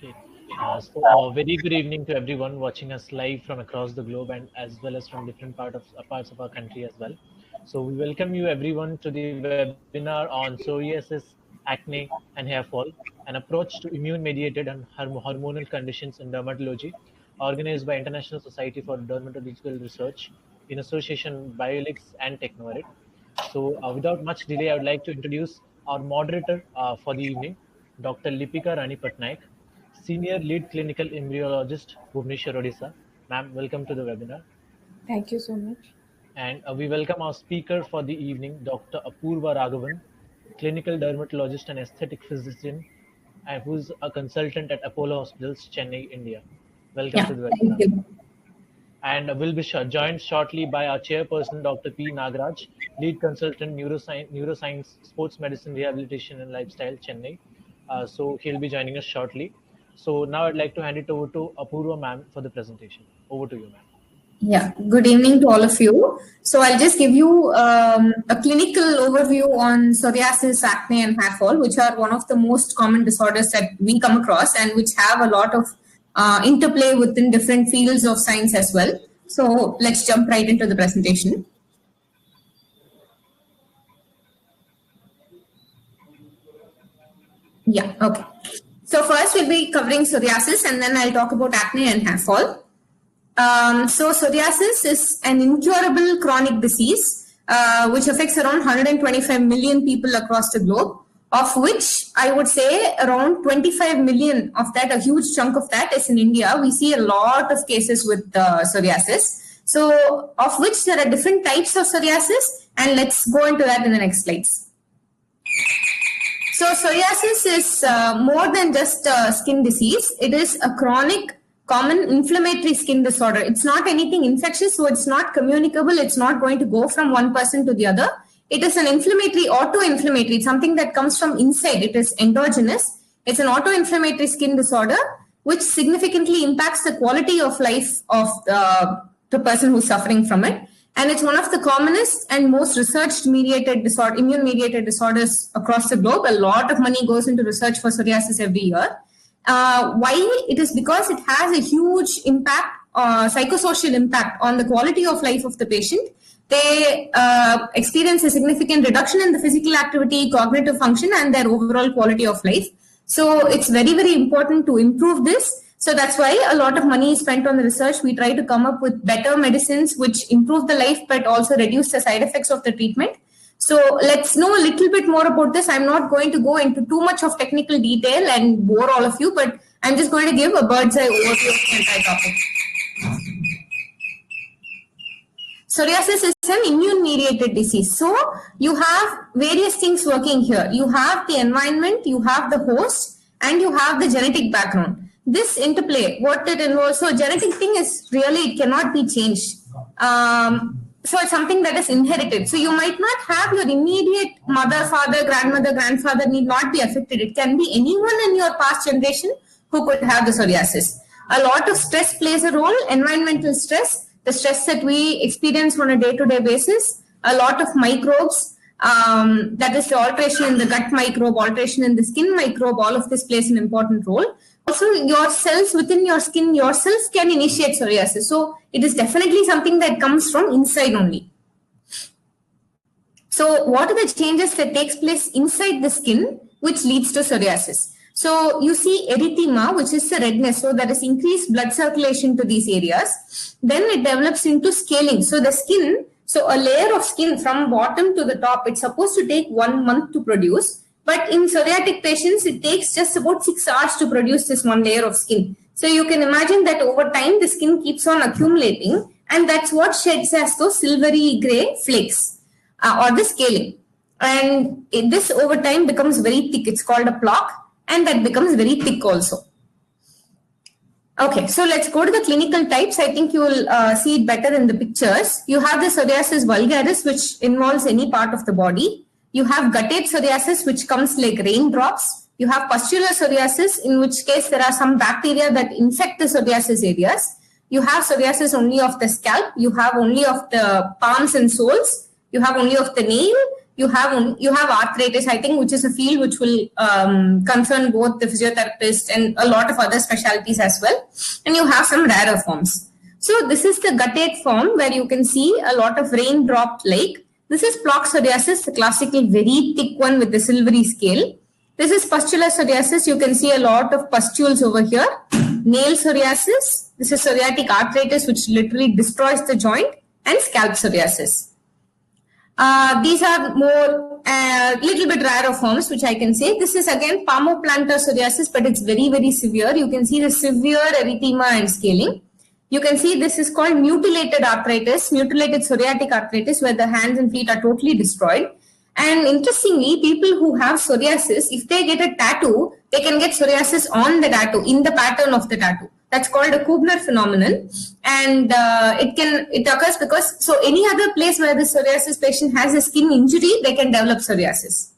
Okay. Very good evening to everyone watching us live from across the globe and as well as from different parts of our country as well. So we welcome you everyone to the webinar on psoriasis, acne, and hair fall, an approach to immune-mediated and hormonal conditions in dermatology, organized by International Society for Dermatological Research in association Biolix and Technoerit. Without much delay, I would like to introduce our moderator for the evening, Dr. Leepika Rani Patnaik, Senior Lead Clinical Embryologist, Bhubaneshwar, Odisha. Ma'am, welcome to the webinar. Thank you so much. And we welcome our speaker for the evening, Dr. Apoorva Raghavan, Clinical Dermatologist and Aesthetic Physician, and who's a consultant at Apollo Hospitals, Chennai, India. Welcome to the webinar. Thank you. And we'll be joined shortly by our chairperson, Dr. P. Nagaraj, Lead Consultant, Neuroscience, Sports Medicine, Rehabilitation and Lifestyle, Chennai. So he'll be joining us shortly. So now I'd like to hand it over to Apoorva ma'am for the presentation. Over to you, ma'am. Yeah, good evening to all of you. So I'll just give you a clinical overview on psoriasis, acne, and hair fall, which are one of the most common disorders that we come across and which have a lot of interplay within different fields of science as well. So let's jump right into the presentation. Yeah, okay. So first we'll be covering psoriasis and then I'll talk about acne and hair fall. So psoriasis is an incurable chronic disease which affects around 125 million people across the globe, of which I would say around 25 million of that, a huge chunk of that is in India. We see a lot of cases with psoriasis. So of which there are different types of psoriasis, and let's go into that in the next slides. So psoriasis is more than just a skin disease. It is a chronic common inflammatory skin disorder. It's not anything infectious, so it's not communicable. It's not going to go from one person to the other. It is an inflammatory, auto-inflammatory, something that comes from inside. It is endogenous. It's an auto-inflammatory skin disorder, which significantly impacts the quality of life of the person who's suffering from it. And it's one of the commonest and most researched immune-mediated disorders across the globe. A lot of money goes into research for psoriasis every year. Why? It is because it has a huge impact, psychosocial impact on the quality of life of the patient. They experience a significant reduction in the physical activity, cognitive function, and their overall quality of life. So it's very, very important to improve this. So that's why a lot of money is spent on the research. We try to come up with better medicines which improve the life but also reduce the side effects of the treatment. So let's know a little bit more about this. I'm not going to go into too much of technical detail and bore all of you, but I'm just going to give a bird's eye overview of the entire topic. Psoriasis is an immune-mediated disease. So you have various things working here. You have the environment, you have the host, and you have the genetic background. This interplay, what it involves, so genetic thing is really, it cannot be changed. So it's something that is inherited. So you might not have your immediate mother, father, grandmother, grandfather need not be affected. It can be anyone in your past generation who could have the psoriasis. A lot of stress plays a role, environmental stress, the stress that we experience on a day-to-day basis, a lot of microbes, that is the alteration in the gut microbe, alteration in the skin microbe, all of this plays an important role. Also, your cells within your skin yourself can initiate psoriasis. So it is definitely something that comes from inside only. So what are the changes that takes place inside the skin which leads to psoriasis? So you see erythema, which is the redness. So there is increased blood circulation to these areas. Then it develops into scaling. So the skin, so a layer of skin from bottom to the top, it's supposed to take 1 month to produce. But in psoriatic patients, it takes just about 6 hours to produce this one layer of skin. So you can imagine that over time, the skin keeps on accumulating, and that's what sheds as those silvery gray flakes or the scaling. And this over time becomes very thick. It's called a plaque, and that becomes very thick also. Okay, so let's go to the clinical types. I think you will see it better in the pictures. You have the psoriasis vulgaris, which involves any part of the body. You have guttate psoriasis, which comes like raindrops. You have pustular psoriasis, in which case there are some bacteria that infect the psoriasis areas. You have psoriasis only of the scalp. You have only of the palms and soles. You have only of the nail. you have arthritis, I think, which is a field which will concern both the physiotherapist and a lot of other specialties as well. And you have some rarer forms. So this is the guttate form where you can see a lot of raindrop lake. This is plaque psoriasis, the classical very thick one with the silvery scale. This is pustular psoriasis. You can see a lot of pustules over here. Nail psoriasis. This is psoriatic arthritis, which literally destroys the joint. And scalp psoriasis. These are more little bit rarer forms, which I can say. This is again palmoplantar psoriasis, but it's very, very severe. You can see the severe erythema and scaling. You can see this is called mutilated arthritis, mutilated psoriatic arthritis, where the hands and feet are totally destroyed. And interestingly, people who have psoriasis, if they get a tattoo, they can get psoriasis on the tattoo, in the pattern of the tattoo. That's called a Kubner phenomenon. And it occurs because, so any other place where the psoriasis patient has a skin injury, they can develop psoriasis.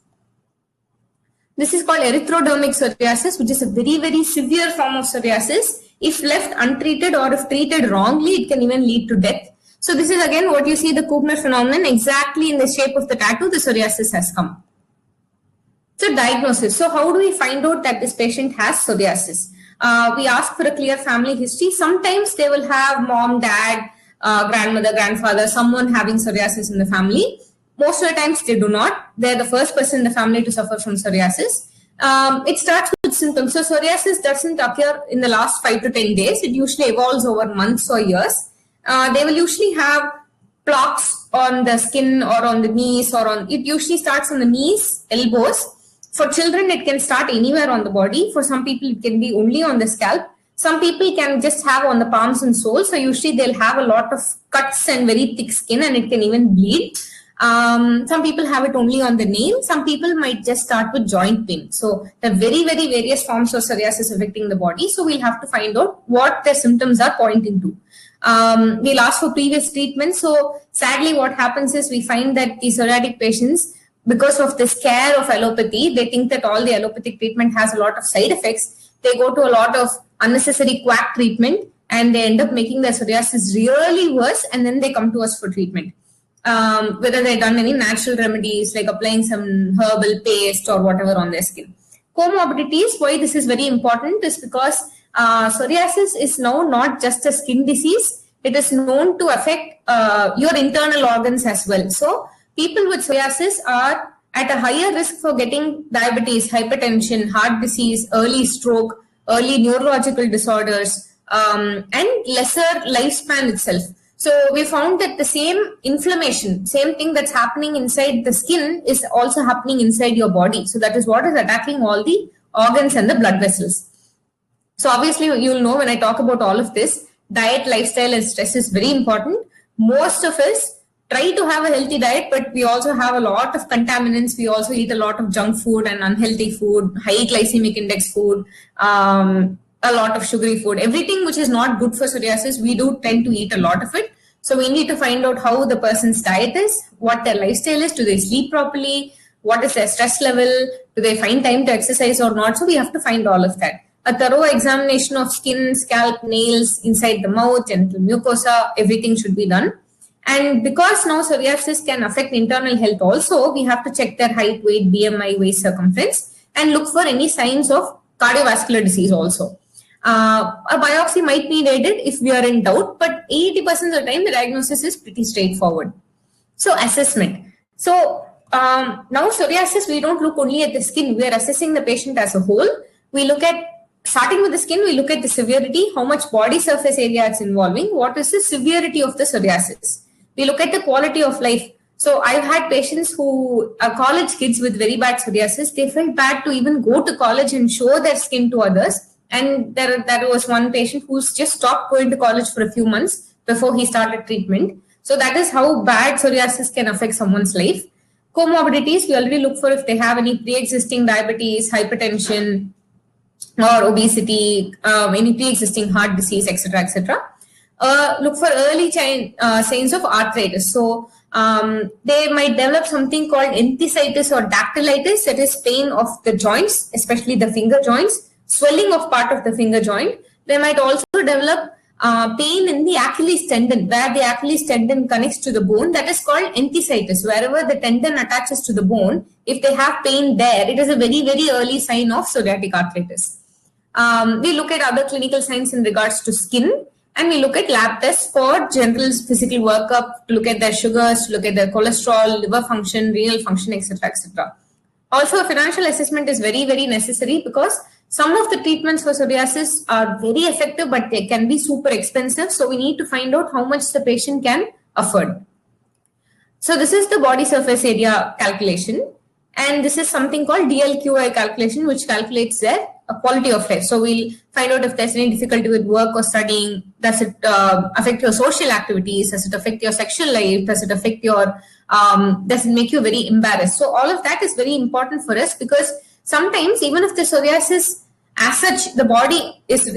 This is called erythrodermic psoriasis, which is a very, very severe form of psoriasis. If left untreated or if treated wrongly, it can even lead to death. So this is again what you see, the Kubner phenomenon, exactly in the shape of the tattoo, the psoriasis has come. So diagnosis. So how do we find out that this patient has psoriasis? We ask for a clear family history. Sometimes they will have mom, dad, grandmother, grandfather, someone having psoriasis in the family. Most of the times they do not. They're the first person in the family to suffer from psoriasis. It starts with symptoms. So psoriasis doesn't occur in the last 5 to 10 days. It usually evolves over months or years. They will usually have plaques on the skin or on the knees it usually starts on the knees, elbows. For children, it can start anywhere on the body. For some people, it can be only on the scalp. Some people can just have on the palms and soles. So usually they'll have a lot of cuts and very thick skin, and it can even bleed. Some people have it only on the nail. Some people might just start with joint pain. So there are very, very various forms of psoriasis affecting the body. So we'll have to find out what their symptoms are pointing to. We'll ask for previous treatment. So sadly, what happens is we find that the psoriatic patients, because of the scare of allopathy, they think that all the allopathic treatment has a lot of side effects. They go to a lot of unnecessary quack treatment, and they end up making their psoriasis really worse, and then they come to us for treatment. Whether they've done any natural remedies like applying some herbal paste or whatever on their skin. Comorbidities, why this is very important is because psoriasis is now not just a skin disease. It is known to affect your internal organs as well. So people with psoriasis are at a higher risk for getting diabetes, hypertension, heart disease, early stroke, early neurological disorders, and lesser lifespan itself. So we found that the same inflammation, same thing that's happening inside the skin is also happening inside your body. So that is what is attacking all the organs and the blood vessels. So obviously you'll know when I talk about all of this, diet, lifestyle and stress is very important. Most of us try to have a healthy diet, but we also have a lot of contaminants. We also eat a lot of junk food and unhealthy food, high glycemic index food, a lot of sugary food. Everything which is not good for psoriasis, we do tend to eat a lot of it. So we need to find out how the person's diet is, what their lifestyle is, do they sleep properly, what is their stress level, do they find time to exercise or not. So we have to find all of that. A thorough examination of skin, scalp, nails, inside the mouth, genital mucosa, everything should be done. And because now psoriasis can affect internal health also, we have to check their height, weight, BMI, waist circumference, and look for any signs of cardiovascular disease also. A biopsy might be needed if we are in doubt, but 80% of the time the diagnosis is pretty straightforward. So assessment. So now psoriasis, we don't look only at the skin, we are assessing the patient as a whole. We look at, starting with the skin, we look at the severity, how much body surface area it's involving, what is the severity of the psoriasis. We look at the quality of life. So I've had patients who are college kids with very bad psoriasis. They felt bad to even go to college and show their skin to others. And there was one patient who's just stopped going to college for a few months before he started treatment. So that is how bad psoriasis can affect someone's life. Comorbidities, we already look for if they have any pre-existing diabetes, hypertension, or obesity, any pre-existing heart disease, etc., etc. Look for early signs of arthritis. So they might develop something called enthesitis or dactylitis, that is pain of the joints, especially the finger joints, swelling of part of the finger joint. They might also develop pain in the Achilles tendon, where the Achilles tendon connects to the bone. That is called enthesitis. Wherever the tendon attaches to the bone, if they have pain there, it is a very, very early sign of psoriatic arthritis. We look at other clinical signs in regards to skin, and we look at lab tests for general physical workup, to look at their sugars, to look at their cholesterol, liver function, renal function, etc., etc. Also, a financial assessment is very, very necessary because some of the treatments for psoriasis are very effective, but they can be super expensive. So we need to find out how much the patient can afford. So this is the body surface area calculation. And this is something called DLQI calculation, which calculates their quality of life. So we'll find out if there's any difficulty with work or studying. Does it affect your social activities? Does it affect your sexual life? Does it affect your, does it make you very embarrassed? So all of that is very important for us, because sometimes even if the psoriasis as such, the body is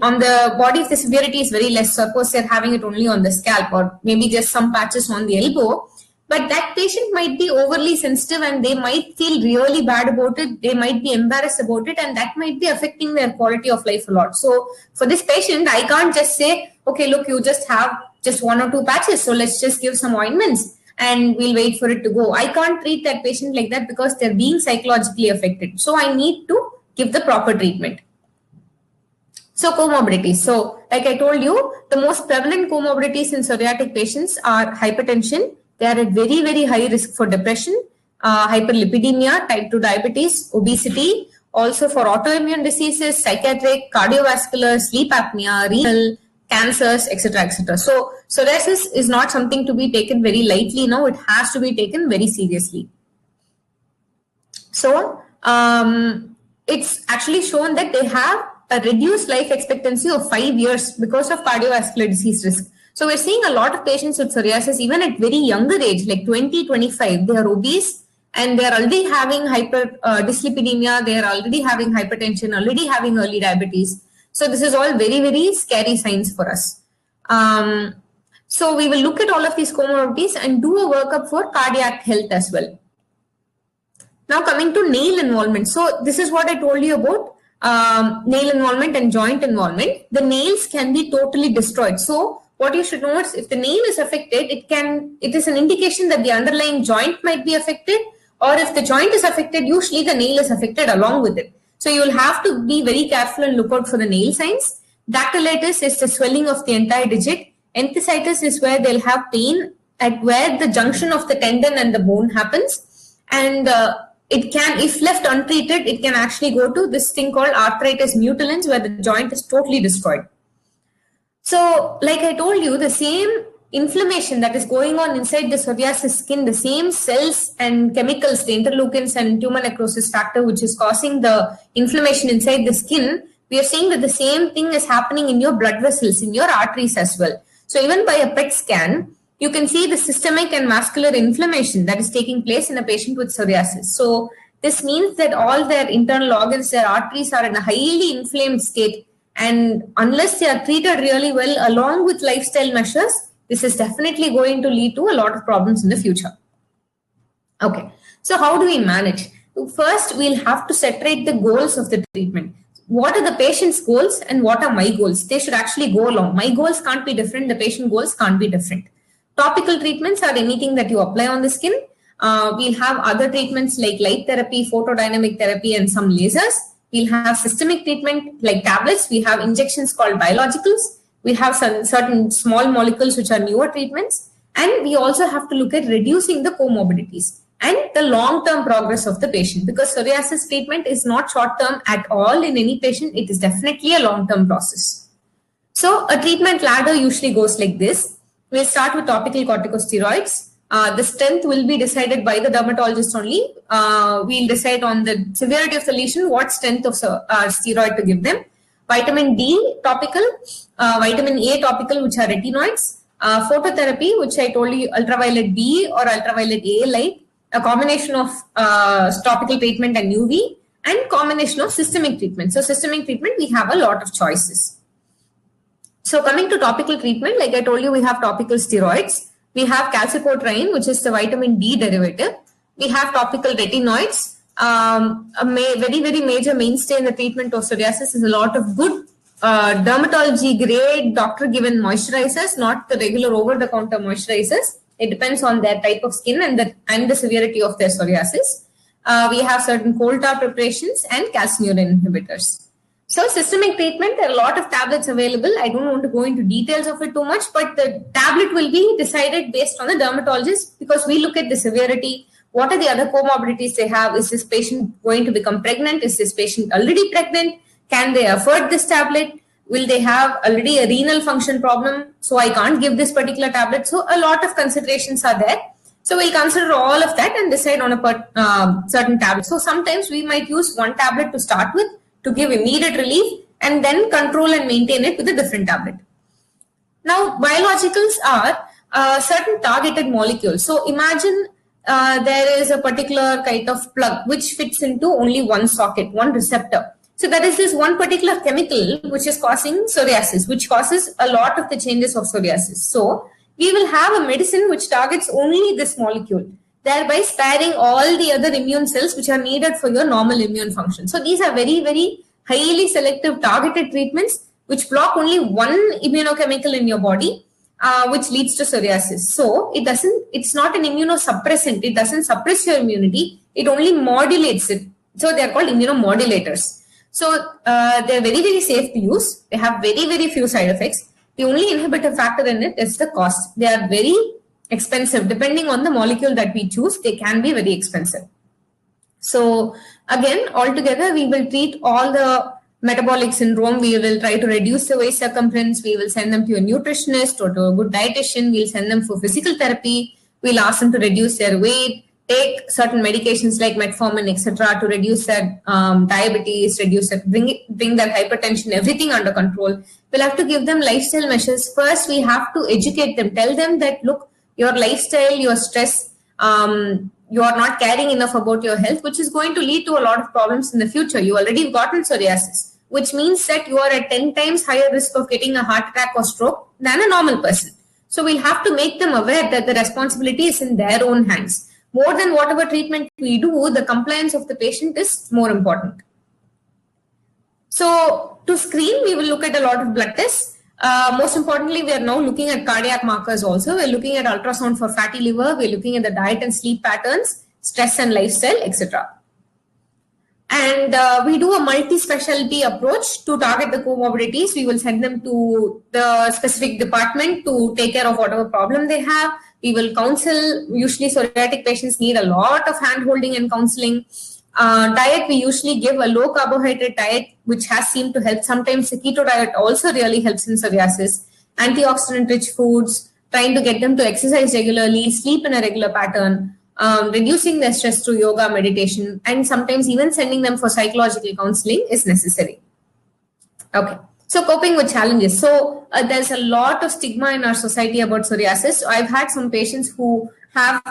on the body, if the severity is very less, suppose they're having it only on the scalp or maybe just some patches on the elbow, but that patient might be overly sensitive and they might feel really bad about it. They might be embarrassed about it, and that might be affecting their quality of life a lot. So for this patient, I can't just say, okay, look, you just have just 1 or 2 patches, so let's just give some ointments and we'll wait for it to go. I can't treat that patient like that because they're being psychologically affected. So I need to give the proper treatment. So comorbidities. So like I told you, the most prevalent comorbidities in psoriatic patients are hypertension. They are at very, very high risk for depression, hyperlipidemia, type 2 diabetes, obesity, also for autoimmune diseases, psychiatric, cardiovascular, sleep apnea, renal, cancers, etc., etc. So psoriasis is not something to be taken very lightly. No, it has to be taken very seriously. So it's actually shown that they have a reduced life expectancy of 5 years because of cardiovascular disease risk. So we're seeing a lot of patients with psoriasis even at very younger age, like 20, 25. They are obese and they are already having dyslipidemia. They are already having hypertension, already having early diabetes. So this is all very, very scary signs for us. So we will look at all of these comorbidities and do a workup for cardiac health as well. Now coming to nail involvement. So this is what I told you about nail involvement and joint involvement. The nails can be totally destroyed. So what you should know is, if the nail is affected, it is an indication that the underlying joint might be affected, or if the joint is affected, usually the nail is affected along with it. So you will have to be very careful and look out for the nail signs. Dactylitis is the swelling of the entire digit. Enthesitis is where they'll have pain at where the junction of the tendon and the bone happens. And it can, if left untreated, it can actually go to this thing called arthritis mutilans, where the joint is totally destroyed. So, like I told you, the same inflammation that is going on inside the psoriasis skin, the same cells and chemicals, the interleukins and tumor necrosis factor, which is causing the inflammation inside the skin, we are seeing that the same thing is happening in your blood vessels, in your arteries as well. So, even by a PET scan, you can see the systemic and vascular inflammation that is taking place in a patient with psoriasis. So, this means that all their internal organs, their arteries are in a highly inflamed state. And unless they are treated really well along with lifestyle measures, this is definitely going to lead to a lot of problems in the future. Okay, so how do we manage? First, we'll have to separate the goals of the treatment. What are the patient's goals and what are my goals? They should actually go along. My goals can't be different. The patient goals can't be different. Topical treatments are anything that you apply on the skin. We'll have other treatments like light therapy, photodynamic therapy, and some lasers. We'll have systemic treatment like tablets. We have injections called biologicals. We have some certain small molecules which are newer treatments. And we also have to look at reducing the comorbidities and the long-term progress of the patient, because psoriasis treatment is not short-term at all in any patient. It is definitely a long-term process. So a treatment ladder usually goes like this. We'll start with topical corticosteroids. The strength will be decided by the dermatologist only. We'll decide on the severity of the lesion, what strength of steroid to give them. Vitamin D topical, vitamin A topical, which are retinoids. Phototherapy, which I told you, ultraviolet B or ultraviolet A light. A combination of topical treatment and UV, and combination of systemic treatment. So systemic treatment, we have a lot of choices. So coming to topical treatment, like I told you, we have topical steroids. We have calcipotriene, which is the vitamin D derivative. We have topical retinoids. A very, very major mainstay in the treatment of psoriasis is a lot of good dermatology grade doctor given moisturizers, not the regular over the counter moisturizers. It depends on their type of skin and the severity of their psoriasis. We have certain coal tar preparations and calcineurin inhibitors. So systemic treatment, there are a lot of tablets available. I don't want to go into details of it too much, but the tablet will be decided based on the dermatologist because we look at the severity. What are the other comorbidities they have? Is this patient going to become pregnant? Is this patient already pregnant? Can they afford this tablet? Will they have already a renal function problem? So I can't give this particular tablet. So a lot of considerations are there. So we'll consider all of that and decide on a certain tablet. So sometimes we might use one tablet to start with to give immediate relief and then control and maintain it with a different tablet. Now, biologicals are certain targeted molecules. So imagine there is a particular kind of plug which fits into only one socket, one receptor. So that is this one particular chemical which is causing psoriasis, which causes a lot of the changes of psoriasis. So we will have a medicine which targets only this molecule, thereby sparing all the other immune cells which are needed for your normal immune function. So these are very, very highly selective targeted treatments which block only one immunochemical in your body, which leads to psoriasis. So it's not an immunosuppressant. It doesn't suppress your immunity. It only modulates it. So they are called immunomodulators. So they're very, very safe to use. They have very, very few side effects. The only inhibitor factor in it is the cost. They are very expensive. Depending on the molecule that we choose, they can be very expensive. So again, altogether, we will treat all the metabolic syndrome. We will try to reduce the waist circumference. We will send them to a nutritionist or to a good dietitian. We'll send them for physical therapy. We'll ask them to reduce their weight, take certain medications like metformin, etc., to reduce their diabetes, bring their hypertension, everything under control. We'll have to give them lifestyle measures. First, we have to educate them, tell them that, look, your lifestyle, your stress, you are not caring enough about your health, which is going to lead to a lot of problems in the future. You already gotten psoriasis, which means that you are at 10 times higher risk of getting a heart attack or stroke than a normal person. So we'll have to make them aware that the responsibility is in their own hands. More than whatever treatment we do, the compliance of the patient is more important. So to screen, we will look at a lot of blood tests. Most importantly, we are now looking at cardiac markers also. We're looking at ultrasound for fatty liver. We're looking at the diet and sleep patterns, stress and lifestyle, etc. And we do a multi-specialty approach to target the comorbidities. We will send them to the specific department to take care of whatever problem they have. We will counsel. Usually psoriatic patients need a lot of hand-holding and counseling. Diet, we usually give a low carbohydrate diet, which has seemed to help. Sometimes the keto diet also really helps in psoriasis. Antioxidant-rich foods, trying to get them to exercise regularly, sleep in a regular pattern, reducing their stress through yoga, meditation, and sometimes even sending them for psychological counseling is necessary. Okay. So coping with challenges. So there's a lot of stigma in our society about psoriasis. So I've had some patients who have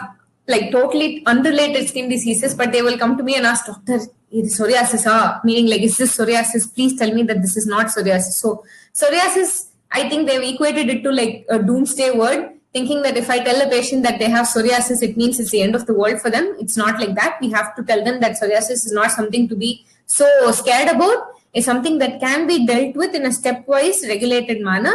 like totally unrelated skin diseases, but they will come to me and ask, doctor, is psoriasis, meaning like, is this psoriasis? Please tell me that this is not psoriasis. So psoriasis, I think they've equated it to like a doomsday word, thinking that if I tell a patient that they have psoriasis, it means it's the end of the world for them. It's not like that. We have to tell them that psoriasis is not something to be so scared about. It's something that can be dealt with in a stepwise, regulated manner.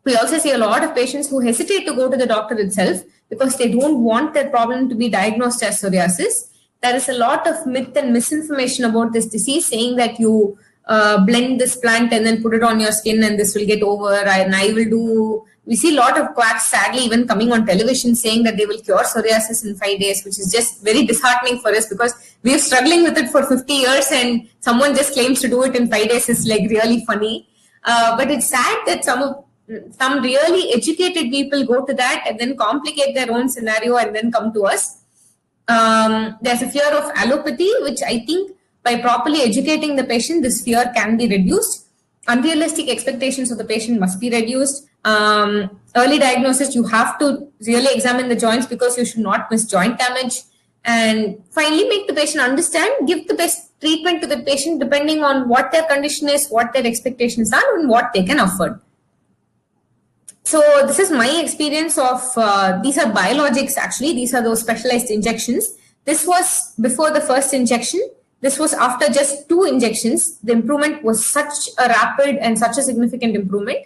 We also see a lot of patients who hesitate to go to the doctor itself because they don't want their problem to be diagnosed as psoriasis. There is a lot of myth and misinformation about this disease, saying that you blend this plant and then put it on your skin and this will get over, and I will do. We see a lot of quacks, sadly, even coming on television saying that they will cure psoriasis in 5 days, which is just very disheartening for us because we're struggling with it for 50 years and someone just claims to do it in 5 days is like really funny. But it's sad that some really educated people go to that and then complicate their own scenario and then come to us. There's a fear of allopathy, which I think by properly educating the patient, this fear can be reduced. Unrealistic expectations of the patient must be reduced. Early diagnosis, you have to really examine the joints because you should not miss joint damage. And finally, make the patient understand, give the best treatment to the patient depending on what their condition is, what their expectations are, and what they can afford. So this is my experience of, these are biologics actually, these are those specialized injections. This was before the first injection. This was after just 2 injections. The improvement was such a rapid and such a significant improvement.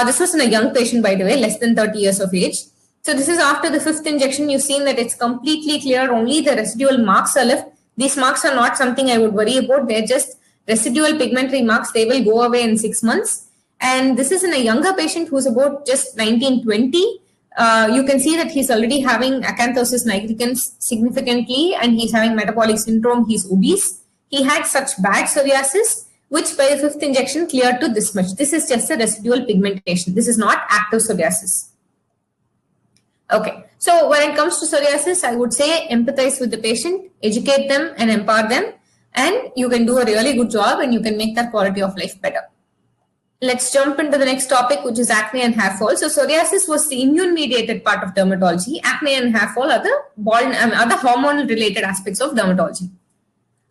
This was in a young patient, by the way, less than 30 years of age. So this is after the 5th injection. You've seen that it's completely clear. Only the residual marks are left. These marks are not something I would worry about. They're just residual pigmentary marks. They will go away in 6 months. And this is in a younger patient who's about just 19, 20. You can see that he's already having acanthosis nigricans significantly, and he's having metabolic syndrome. He's obese. He had such bad psoriasis, which by the 5th injection cleared to this much. This is just a residual pigmentation. This is not active psoriasis. Okay, so when it comes to psoriasis, I would say empathize with the patient, educate them and empower them, and you can do a really good job and you can make their quality of life better. Let's jump into the next topic, which is acne and hair fall. So psoriasis was the immune-mediated part of dermatology. Acne and hair fall are the hormonal-related aspects of dermatology.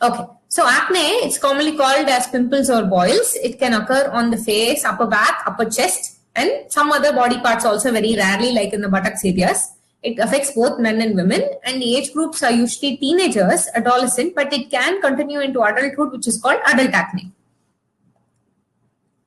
Okay, so acne, it's commonly called as pimples or boils. It can occur on the face, upper back, upper chest, and some other body parts also very rarely, like in the buttocks areas. It affects both men and women, and the age groups are usually teenagers, adolescent, but it can continue into adulthood, which is called adult acne.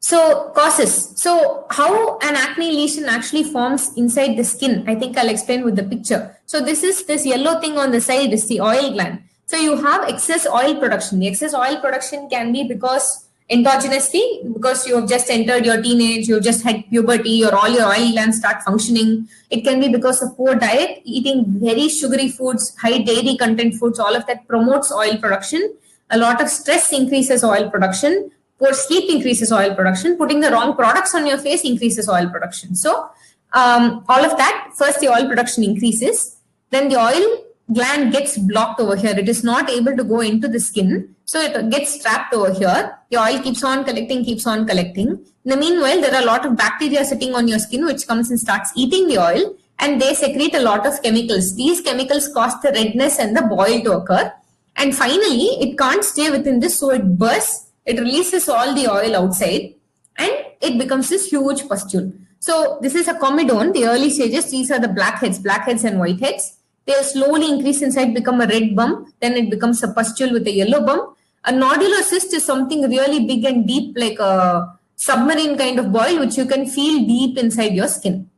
So causes. So how an acne lesion actually forms inside the skin, I think I'll explain with the picture. So this yellow thing on the side is the oil gland. So you have excess oil production. The excess oil production can be because endogenously, because you have just entered your teenage, you have just had puberty, or all your oil glands start functioning. It can be because of poor diet, eating very sugary foods, high dairy content foods, all of that promotes oil production. A lot of stress increases oil production. Poor sleep increases oil production. Putting the wrong products on your face increases oil production. So all of that, first the oil production increases, then the oil gland gets blocked over here. It is not able to go into the skin. So it gets trapped over here. The oil keeps on collecting, In the meanwhile, there are a lot of bacteria sitting on your skin, which comes and starts eating the oil, and they secrete a lot of chemicals. These chemicals cause the redness and the boil to occur. And finally, it can't stay within this, so it bursts. It releases all the oil outside, and it becomes this huge pustule. So this is a comedone. The early stages, these are the blackheads and whiteheads. They'll slowly increase inside, become a red bump. Then it becomes a pustule with a yellow bump. A nodular cyst is something really big and deep, like a submarine kind of boil, which you can feel deep inside your skin.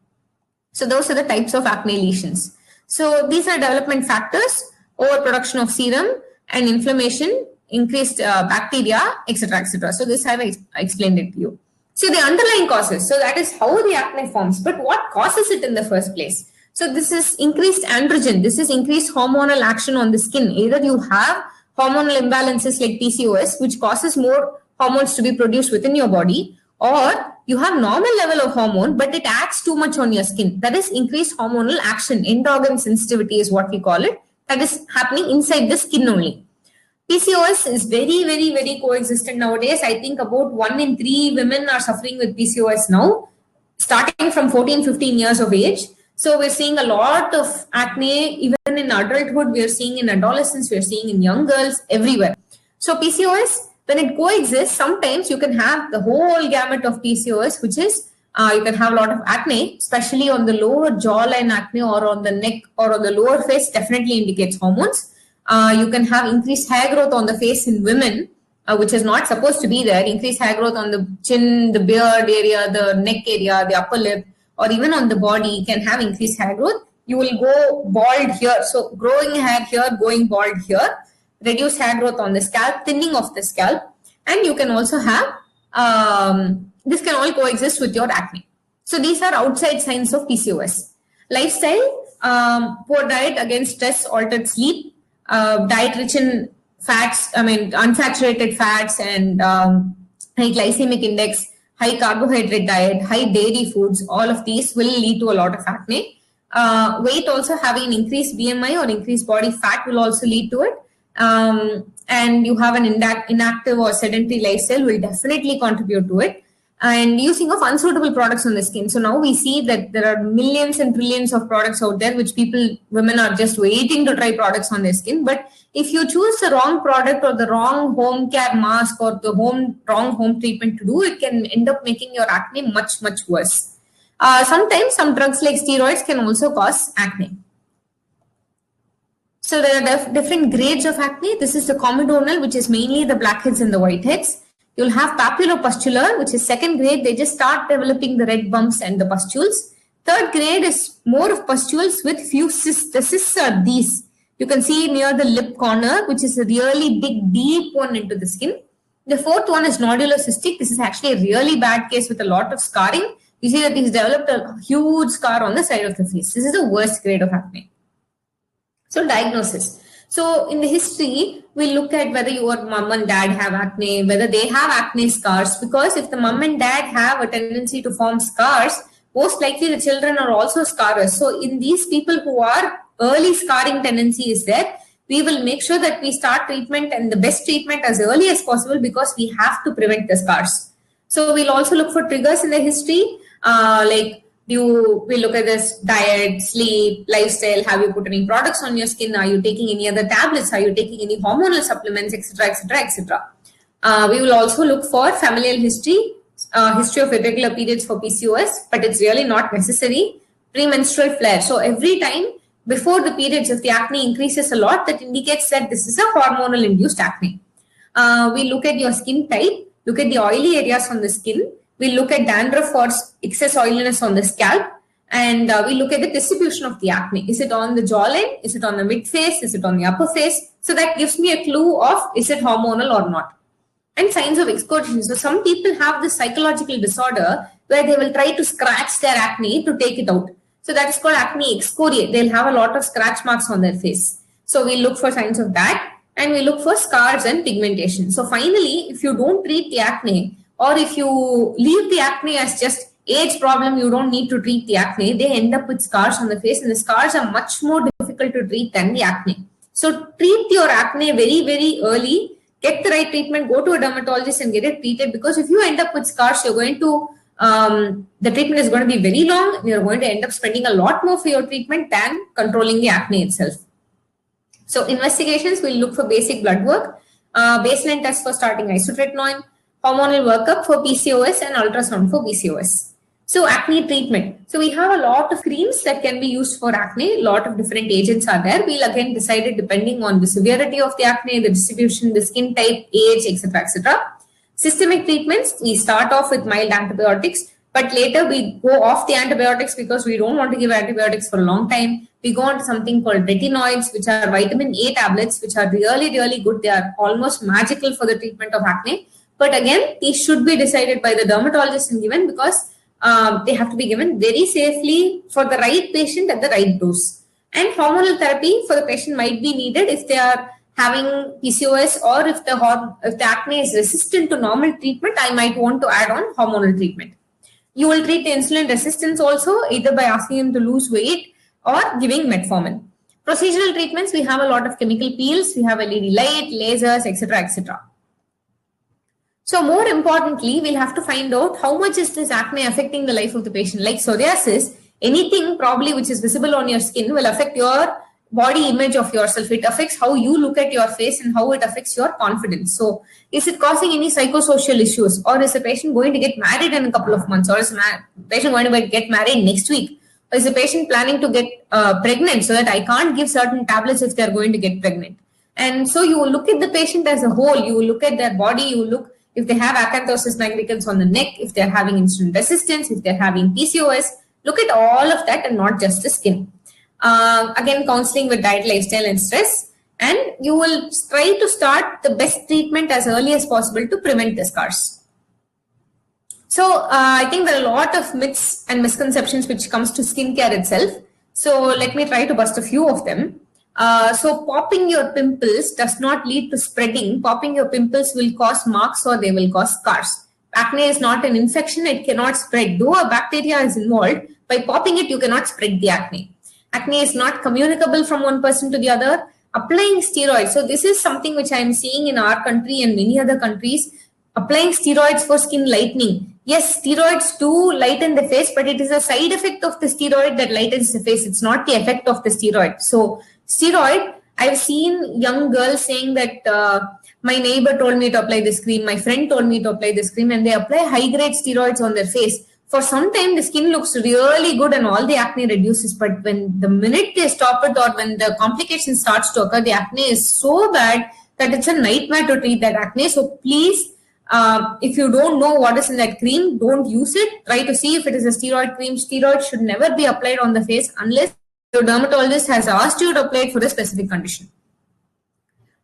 So those are the types of acne lesions. So these are development factors: overproduction of serum and inflammation, increased bacteria, etc., etc. So this I have explained it to you. So the underlying causes. So that is how the acne forms. But what causes it in the first place? So this is increased androgen. This is increased hormonal action on the skin. Either you have hormonal imbalances like PCOS, which causes more hormones to be produced within your body, or you have normal level of hormone, but it acts too much on your skin. That is increased hormonal action. Endocrine sensitivity is what we call it. That is happening inside the skin only. PCOS is very, very, very coexistent nowadays. I think about 1 in 3 women are suffering with PCOS now, starting from 14, 15 years of age. So we're seeing a lot of acne, even in adulthood, we're seeing in adolescence, we're seeing in young girls, everywhere. So PCOS, when it coexists, sometimes you can have the whole gamut of PCOS, which is you can have a lot of acne, especially on the lower jawline acne, or on the neck or on the lower face, definitely indicates hormones. You can have increased hair growth on the face in women, which is not supposed to be there. Increased hair growth on the chin, the beard area, the neck area, the upper lip, or even on the body can have increased hair growth. You will go bald here. So growing hair here, going bald here, reduced hair growth on the scalp, thinning of the scalp. And you can also have, this can all coexist with your acne. So these are outside signs of PCOS. Lifestyle, poor diet, again stress, altered sleep, diet rich in fats, unsaturated fats, and high glycemic index, high carbohydrate diet, high dairy foods, all of these will lead to a lot of acne. Weight also, having an increased BMI or increased body fat will also lead to it. And you have an inactive or sedentary lifestyle will definitely contribute to it. And using of unsuitable products on the skin. So now we see that there are millions and trillions of products out there, which women are just waiting to try products on their skin. But if you choose the wrong product or the wrong home care mask or the wrong home treatment to do, it can end up making your acne much, much worse. Sometimes some drugs like steroids can also cause acne. So there are different grades of acne. This is the comedonal, which is mainly the blackheads and the whiteheads. You'll have papulopustular, which is second grade. They just start developing the red bumps and the pustules. Third grade is more of pustules with few cysts. The cysts are these. You can see near the lip corner, which is a really big, deep one into the skin. The fourth one is nodulocystic. This is actually a really bad case with a lot of scarring. You see that he's developed a huge scar on the side of the face. This is the worst grade of acne. So diagnosis. So in the history, we look at whether your mom and dad have acne, whether they have acne scars, because if the mom and dad have a tendency to form scars, most likely the children are also scarers. So in these people who are early scarring tendency is there, we will make sure that we start treatment and the best treatment as early as possible because we have to prevent the scars. So we'll also look for triggers in the history, we look at this diet, sleep, lifestyle. Have you put any products on your skin? Are you taking any other tablets? Are you taking any hormonal supplements, etc., etc., etc.? We will also look for familial history, history of irregular periods for PCOS, but it's really not necessary. Premenstrual flare. So every time before the periods, if the acne increases a lot, that indicates that this is a hormonal induced acne. We look at your skin type, look at the oily areas on the skin. We look at dandruff or excess oiliness on the scalp, and we look at the distribution of the acne. Is it on the jawline? Is it on the mid face? Is it on the upper face? So that gives me a clue of is it hormonal or not. And signs of excoriation. So some people have this psychological disorder where they will try to scratch their acne to take it out. So that is called acne excoriate. They'll have a lot of scratch marks on their face. So we look for signs of that, and we look for scars and pigmentation. So finally, if you don't treat the acne, or if you leave the acne as just age problem, you don't need to treat the acne, they end up with scars on the face, and the scars are much more difficult to treat than the acne. So treat your acne very, very early, get the right treatment, go to a dermatologist and get it treated, because if you end up with scars, you're going to, the treatment is going to be very long, and you're going to end up spending a lot more for your treatment than controlling the acne itself. So investigations, we'll look for basic blood work, baseline test for starting isotretinoin, hormonal workup for PCOS, and ultrasound for PCOS. So acne treatment. So we have a lot of creams that can be used for acne. A lot of different agents are there. We'll again decide it depending on the severity of the acne, the distribution, the skin type, age, etc., etc. Systemic treatments, we start off with mild antibiotics, but later we go off the antibiotics because we don't want to give antibiotics for a long time. We go on to something called retinoids, which are vitamin A tablets, which are really, really good. They are almost magical for the treatment of acne. But again, these should be decided by the dermatologist and given because they have to be given very safely for the right patient at the right dose. And hormonal therapy for the patient might be needed if they are having PCOS, or if the acne is resistant to normal treatment, I might want to add on hormonal treatment. You will treat the insulin resistance also, either by asking him to lose weight or giving metformin. Procedural treatments, we have a lot of chemical peels, we have LED light, lasers, etc., etc. So more importantly, we'll have to find out how much is this acne affecting the life of the patient. Like psoriasis, anything probably which is visible on your skin will affect your body image of yourself. It affects how you look at your face and how it affects your confidence. So is it causing any psychosocial issues, or is the patient going to get married in a couple of months, or is the patient going to get married next week, or is the patient planning to get pregnant so that I can't give certain tablets if they're going to get pregnant. And so you will look at the patient as a whole. You will look at their body, you will look if they have acanthosis nigricans on the neck, if they're having insulin resistance, if they're having PCOS, look at all of that and not just the skin. Again, counseling with diet, lifestyle, and stress. And you will try to start the best treatment as early as possible to prevent the scars. So I think there are a lot of myths and misconceptions which comes to skincare itself. So let me try to bust a few of them. So popping your pimples does not lead to spreading. Popping your pimples will cause marks or they will cause scars. Acne is not an infection. It cannot spread. Though a bacteria is involved, by popping it, you cannot spread the acne. Acne is not communicable from one person to the other. Applying steroids. So this is something which I am seeing in our country and many other countries. Applying steroids for skin lightening. Yes, steroids do lighten the face, but it is a side effect of the steroid that lightens the face. It's not the effect of the steroid. So steroid, I've seen young girls saying that my neighbor told me to apply this cream, my friend told me to apply this cream, and they apply high-grade steroids on their face For some time, the skin looks really good and all the acne reduces. But when the minute they stop it or when the complication starts to occur, the acne is so bad that it's a nightmare to treat that acne. So please, if you don't know what is in that cream, don't use it. Try to see if it is a steroid cream. Steroid should never be applied on the face unless your dermatologist has asked you to apply it for a specific condition.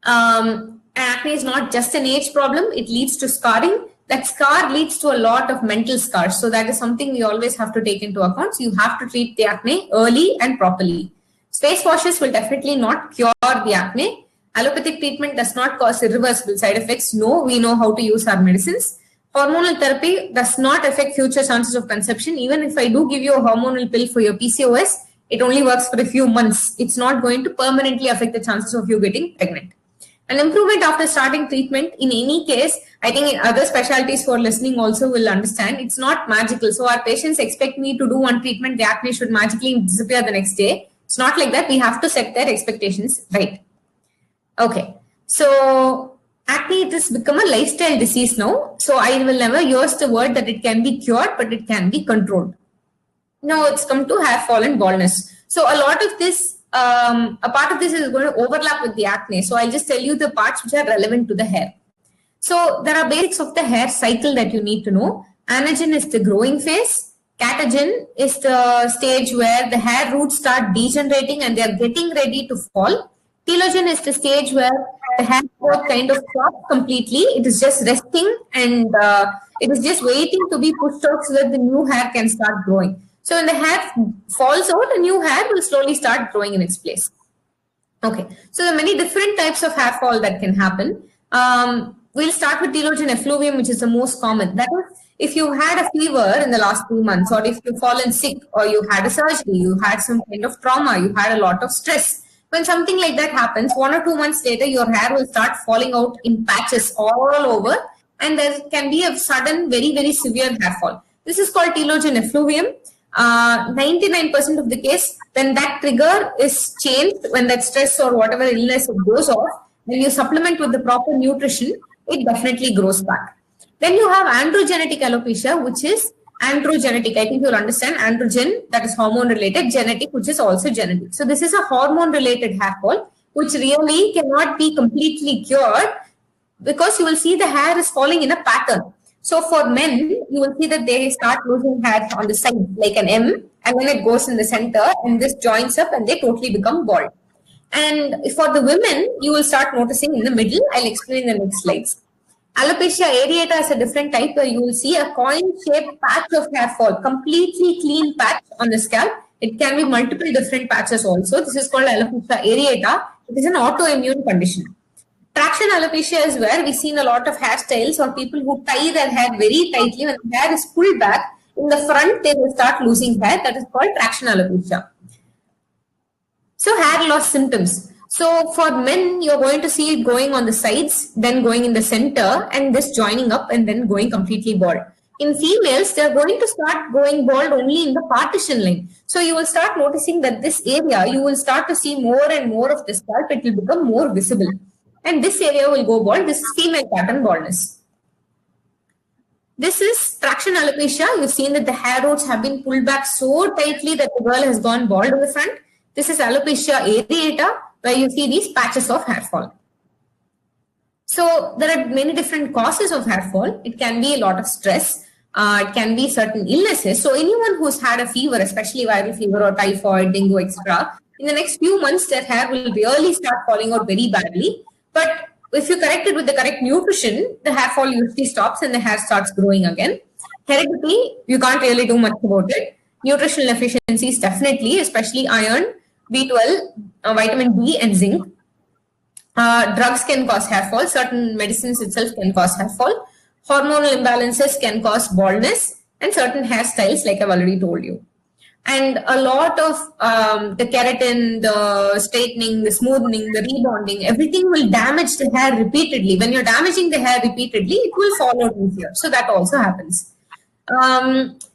Acne is not just an age problem, it leads to scarring. That scar leads to a lot of mental scars. So that is something we always have to take into account. So you have to treat the acne early and properly. Face washes will definitely not cure the acne. Allopathic treatment does not cause irreversible side effects. No, we know how to use our medicines. Hormonal therapy does not affect future chances of conception. Even if I do give you a hormonal pill for your PCOS, it only works for a few months. It's not going to permanently affect the chances of you getting pregnant. An improvement after starting treatment, in any case, I think in other specialties who are listening also will understand, it's not magical. So our patients expect me to do one treatment, the acne should magically disappear the next day. It's not like that. We have to set their expectations right. Okay. So acne, it has become a lifestyle disease now. So I will never use the word that it can be cured, but it can be controlled. Now it's come to hair fall and baldness. So a lot of this, a part of this is going to overlap with the acne. So I'll just tell you the parts which are relevant to the hair. So there are basics of the hair cycle that you need to know. Anagen is the growing phase. Catagen is the stage where the hair roots start degenerating and they are getting ready to fall. Telogen is the stage where the hair growth kind of stops completely. It is just resting and it is just waiting to be pushed out so that the new hair can start growing. So when the hair falls out, a new hair will slowly start growing in its place. Okay, so there are many different types of hair fall that can happen. We'll start with telogen effluvium, which is the most common. That is, if you had a fever in the last 2 months, or if you've fallen sick, or you had a surgery, you had some kind of trauma, you had a lot of stress. When something like that happens, 1 or 2 months later, your hair will start falling out in patches all over, and there can be a sudden, very, very severe hair fall. This is called telogen effluvium. 99% of the case, when that trigger is changed, when that stress or whatever illness goes off, when you supplement with the proper nutrition, it definitely grows back. Then you have androgenetic alopecia, which is androgenetic. I think you'll understand androgen, that is hormone related, genetic, which is also genetic. So this is a hormone related hair fall, which really cannot be completely cured because you will see the hair is falling in a pattern. So for men, you will see that they start losing hair on the side like an M, and then it goes in the center and this joins up and they totally become bald. And for the women, you will start noticing in the middle. I'll explain in the next slides. Alopecia areata is a different type where you will see a coin-shaped patch of hair fall, completely clean patch on the scalp. It can be multiple different patches also. This is called alopecia areata. It is an autoimmune condition. Traction alopecia is where we've seen a lot of hairstyles or people who tie their hair very tightly. When the hair is pulled back, in the front, they will start losing hair. That is called traction alopecia. So hair loss symptoms. So for men, you're going to see it going on the sides, then going in the center, and this joining up and then going completely bald. In females, they're going to start going bald only in the partition line. So you will start noticing that this area, you will start to see more and more of the scalp. It will become more visible. And this area will go bald. This is female pattern baldness. This is traction alopecia. You've seen that the hair roots have been pulled back so tightly that the girl has gone bald in the front. This is alopecia areata, where you see these patches of hair fall. So there are many different causes of hair fall. It can be a lot of stress. It can be certain illnesses. So anyone who's had a fever, especially viral fever or typhoid, dengue, etc., in the next few months, their hair will really start falling out very badly. But if you correct it with the correct nutrition, the hair fall usually stops and the hair starts growing again. Heredity, you can't really do much about it. Nutritional deficiencies, definitely, especially iron, B12, vitamin D, and zinc. Drugs can cause hair fall. Certain medicines itself can cause hair fall. Hormonal imbalances can cause baldness, and certain hairstyles, like I've already told you. And a lot of the keratin, the straightening, the smoothing, the rebonding, everything will damage the hair repeatedly. When you're damaging the hair repeatedly, it will fall out easier. So that also happens.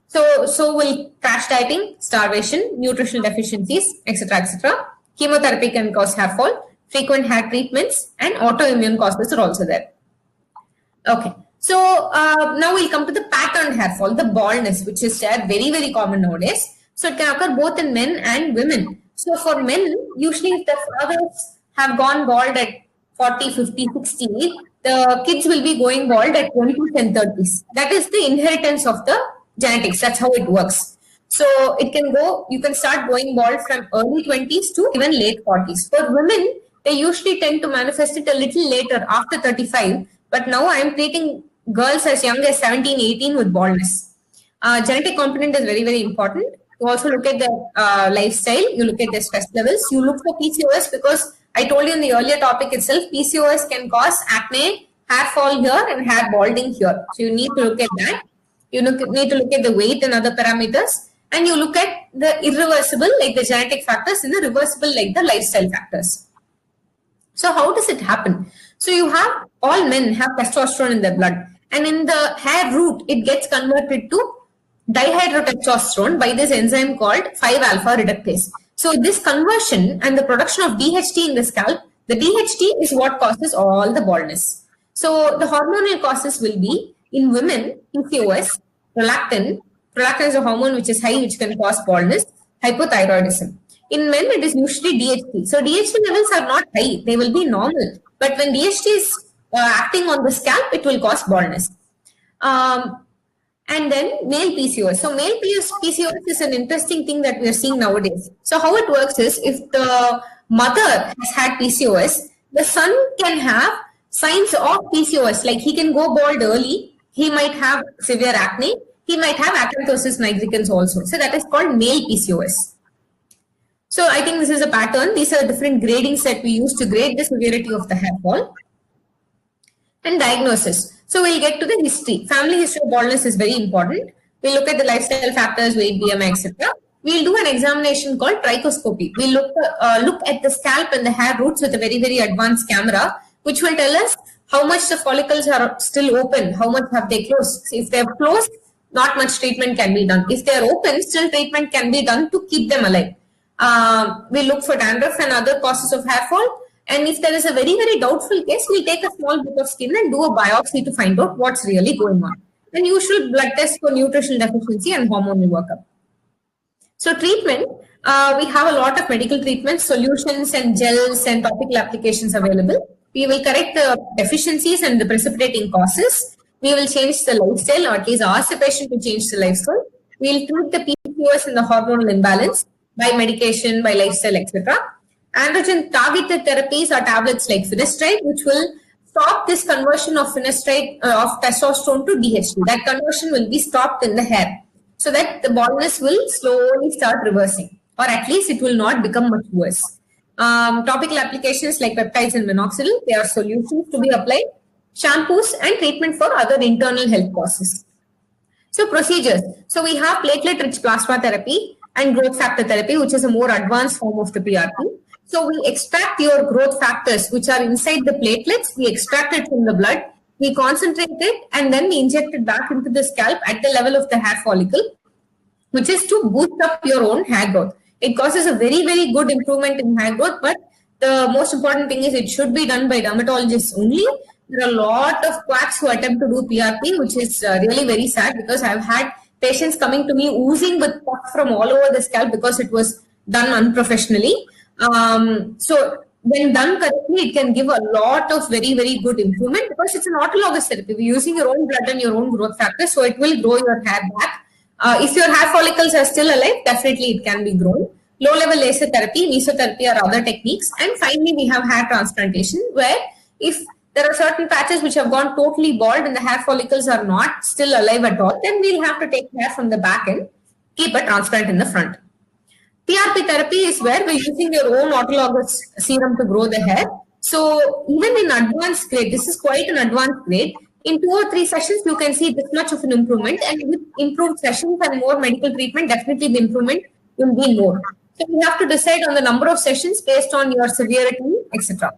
So will crash dieting, starvation, nutritional deficiencies, etc., etc. Chemotherapy can cause hair fall. Frequent hair treatments and autoimmune causes are also there. Okay. So now we'll come to the patterned hair fall, the baldness, which is very, very common nowadays. So it can occur both in men and women. So for men, usually if the fathers have gone bald at 40, 50, 60, the kids will be going bald at 20s and 30s. That is the inheritance of the genetics. That's how it works. So it can go, you can start going bald from early 20s to even late 40s. For women, they usually tend to manifest it a little later after 35. But now I'm treating girls as young as 17, 18 with baldness. Genetic component is very, very important. You also look at the lifestyle, you look at the stress levels, you look for PCOS because I told you in the earlier topic itself, PCOS can cause acne, hair fall here and hair balding here. So you need to look at that. You need to look at the weight and other parameters. And you look at the irreversible, like the genetic factors, and the reversible, like the lifestyle factors. So how does it happen? So you have, all men have testosterone in their blood. And in the hair root, it gets converted to dihydrotestosterone by this enzyme called 5-alpha reductase. So this conversion and the production of DHT in the scalp, the DHT is what causes all the baldness. So the hormonal causes will be, in women, PCOS, prolactin. Prolactin is a hormone which is high, which can cause baldness, hypothyroidism. In men, it is usually DHT. So DHT levels are not high, they will be normal. But when DHT is acting on the scalp, it will cause baldness. And then male PCOS. So male PCOS is an interesting thing that we are seeing nowadays. So how it works is, if the mother has had PCOS, the son can have signs of PCOS, like he can go bald early, he might have severe acne, he might have acanthosis nigricans also. So that is called male PCOS. So I think this is a pattern. These are different gradings that we use to grade the severity of the hair fall. And diagnosis. So we'll get to the history. Family history of baldness is very important. We'll look at the lifestyle factors, weight, BMI, etc. We'll do an examination called trichoscopy. We'll look at the scalp and the hair roots with a very, very advanced camera, which will tell us how much the follicles are still open, how much have they closed. So if they're closed, not much treatment can be done. If they're open, still treatment can be done to keep them alive. We look for dandruff and other causes of hair fall. And if there is a very, very doubtful case, we take a small bit of skin and do a biopsy to find out what's really going on. And usual blood test for nutritional deficiency and hormonal workup. So treatment, we have a lot of medical treatments, solutions and gels and topical applications available. We will correct the deficiencies and the precipitating causes. We will change the lifestyle, or at least ask the patient to change the lifestyle. We will treat the PCOS and the hormonal imbalance by medication, by lifestyle, etc. Androgen targeted therapies are tablets like finasteride, which will stop this conversion of finasteride of testosterone to DHT. That conversion will be stopped in the hair, so that the baldness will slowly start reversing, or at least it will not become much worse. Topical applications like peptides and minoxidil, they are solutions to be applied, shampoos, and treatment for other internal health causes. So procedures. So we have platelet-rich plasma therapy and growth factor therapy, which is a more advanced form of the PRP. So we extract your growth factors, which are inside the platelets. We extract it from the blood. We concentrate it, and then we inject it back into the scalp at the level of the hair follicle, which is to boost up your own hair growth. It causes a very, very good improvement in hair growth, but the most important thing is it should be done by dermatologists only. There are a lot of quacks who attempt to do PRP, which is really very sad, because I've had patients coming to me oozing with puff from all over the scalp because it was done unprofessionally. So when done correctly, it can give a lot of very, very good improvement, because it's an autologous therapy. We're using your own blood and your own growth factor, so it will grow your hair back. If your hair follicles are still alive, definitely it can be grown. Low-level laser therapy, mesotherapy are other techniques. And finally, we have hair transplantation, where if there are certain patches which have gone totally bald and the hair follicles are not still alive at all, then we'll have to take hair from the back and keep a transplant in the front. PRP therapy is where we're using your own autologous serum to grow the hair. So even in advanced grade, this is quite an advanced grade. In 2 or 3 sessions, you can see this much of an improvement, and with improved sessions and more medical treatment, definitely the improvement will be more. So you have to decide on the number of sessions based on your severity, etc.